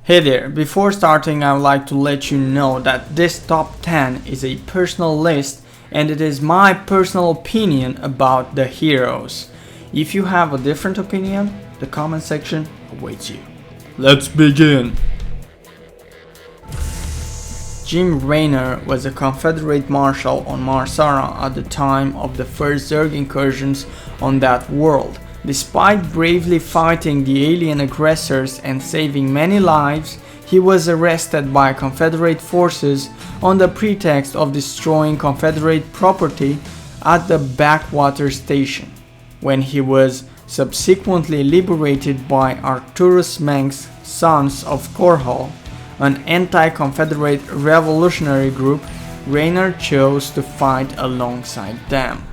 Hey there, before starting I would like to let you know that this top 10 is a personal list and it is my personal opinion about the heroes. If you have a different opinion, the comment section awaits you. Let's begin! Jim Raynor was a Confederate Marshal on Marsara at the time of the first Zerg incursions on that world. Despite bravely fighting the alien aggressors and saving many lives, he was arrested by Confederate forces on the pretext of destroying Confederate property at the backwater station. When he was subsequently liberated by Arcturus Meng's Sons of Korhal, an anti-Confederate revolutionary group, Raynor chose to fight alongside them.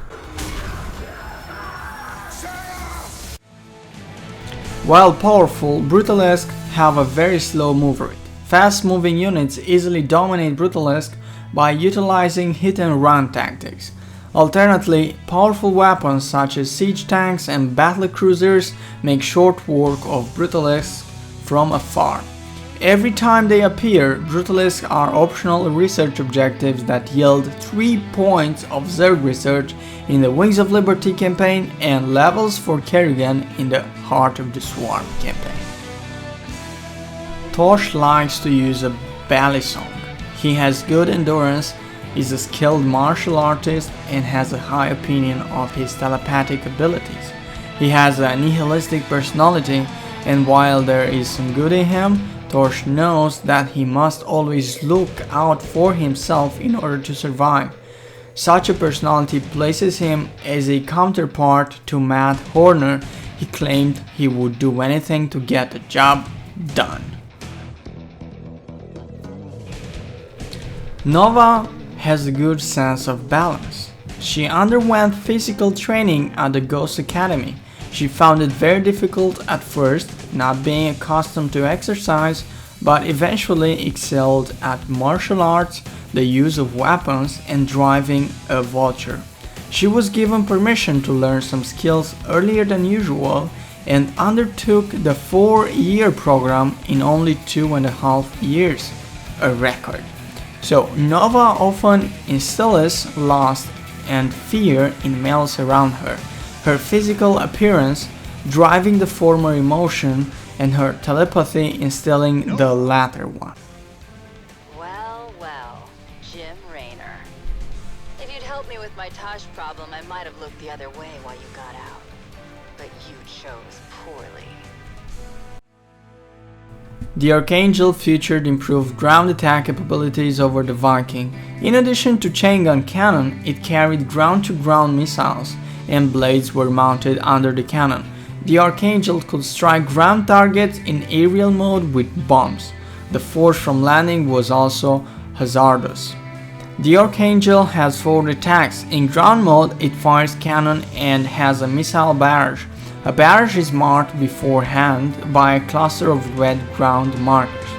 While powerful, Brutalisk have a very slow move rate. Fast-moving units easily dominate Brutalisk by utilizing hit-and-run tactics. Alternately, powerful weapons such as siege tanks and battlecruisers make short work of Brutalisk from afar. Every time they appear, Brutalisk are optional research objectives that yield 3 points of Zerg research in the Wings of Liberty campaign and levels for Kerrigan in the Heart of the Swarm campaign. Tosh likes to use a balisong. He has good endurance, is a skilled martial artist and has a high opinion of his telepathic abilities. He has a nihilistic personality, and while there is some good in him, Tosh knows that he must always look out for himself in order to survive. Such a personality places him as a counterpart to Matt Horner. He claimed he would do anything to get the job done. Nova has a good sense of balance. She underwent physical training at the Ghost Academy. She found it very difficult at first, not being accustomed to exercise, but eventually excelled at martial arts, the use of weapons, and driving a vulture. She was given permission to learn some skills earlier than usual and undertook the 4-year program in only 2.5 years, a record. So Nova often instills lust and fear in males around her. Her physical appearance driving the former emotion and her telepathy instilling the latter one. Well, Jim Raynor. If you'd helped me with my Tosh problem, I might have looked the other way while you got out. But you chose poorly. The Archangel featured improved ground attack capabilities over the Viking. In addition to chain gun cannon, it carried ground-to-ground missiles, and blades were mounted under the cannon. The Archangel could strike ground targets in aerial mode with bombs. The force from landing was also hazardous. The Archangel has 4 attacks. In ground mode, it fires cannon and has a missile barrage. A barrage is marked beforehand by a cluster of red ground markers.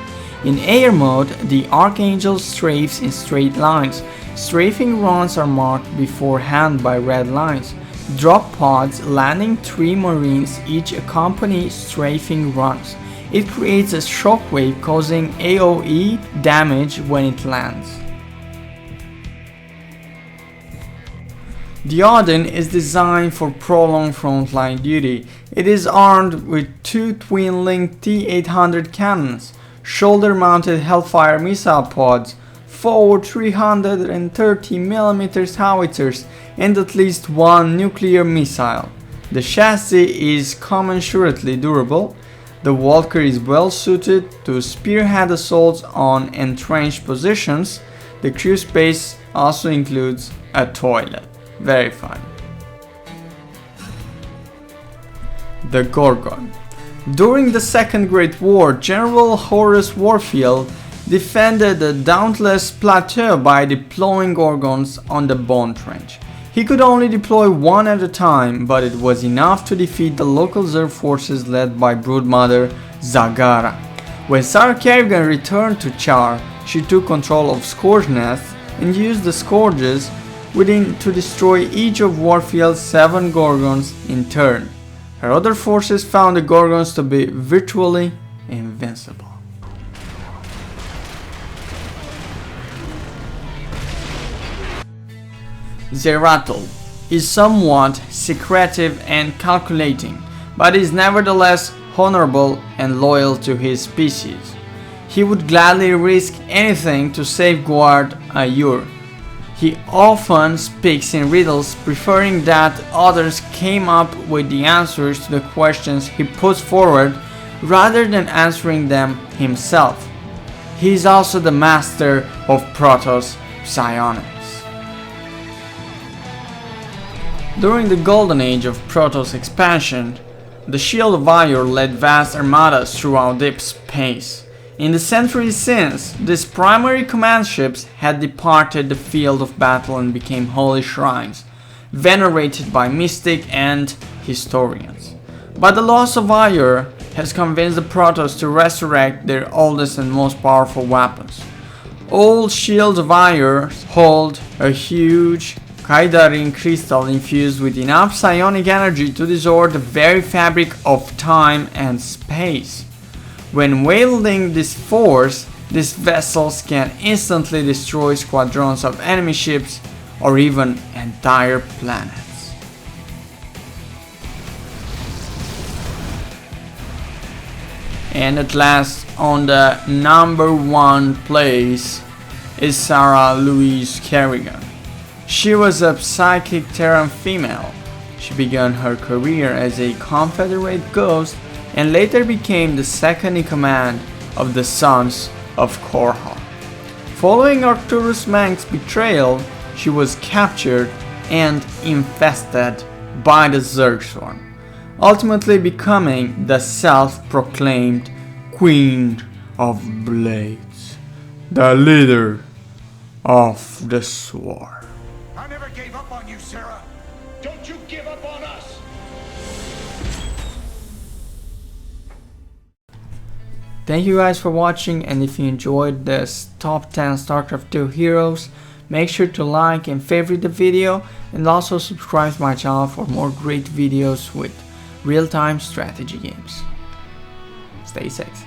In air mode, the Archangel strafes in straight lines. Strafing runs are marked beforehand by red lines. Drop pods landing 3 Marines each accompany strafing runs. It creates a shockwave causing AoE damage when it lands. The Odin is designed for prolonged frontline duty. It is armed with 2 twin-linked T-800 cannons, shoulder-mounted Hellfire missile pods, 4 330mm howitzers, and at least 1 nuclear missile. The chassis is commensurately durable. The Walker is well suited to spearhead assaults on entrenched positions. The crew space also includes a toilet. Very fun. The Gorgon. During the Second Great War, General Horace Warfield defended the Dauntless Plateau by deploying Gorgons on the Bone Trench. He could only deploy 1 at a time, but it was enough to defeat the local Zerg forces led by Broodmother Zagara. When Sarah Kerrigan returned to Char, she took control of Scourge Nest and used the Scourges within to destroy each of Warfield's 7 Gorgons in turn. Her other forces found the Gorgons to be virtually invincible. Zeratul is somewhat secretive and calculating, but is nevertheless honorable and loyal to his species. He would gladly risk anything to safeguard Aiur. He often speaks in riddles, preferring that others came up with the answers to the questions he puts forward rather than answering them himself. He is also the master of Protoss psionics. During the golden age of Protoss expansion, the Shield of Aiur led vast armadas throughout deep space. In the centuries since, these primary command ships had departed the field of battle and became holy shrines, venerated by mystics and historians. But the loss of Aiur has convinced the Protoss to resurrect their oldest and most powerful weapons. Old shields of Aiur hold a huge Kaidarin crystal infused with enough psionic energy to distort the very fabric of time and space. When wielding this force, these vessels can instantly destroy squadrons of enemy ships or even entire planets. And at last, on the number 1 place is Sarah Louise Kerrigan. She was a psychic Terran female. She began her career as a Confederate ghost and later became the second in command of the Sons of Korhal. Following Arcturus Meng's betrayal, she was captured and infested by the Zerg swarm, ultimately becoming the self-proclaimed Queen of Blades, the leader of the swarm. I never gave up on you, Sarah. Don't you give up on us. Thank you guys for watching, and if you enjoyed this top 10 StarCraft II heroes, make sure to like and favorite the video, and also subscribe to my channel for more great videos with real-time strategy games. Stay safe.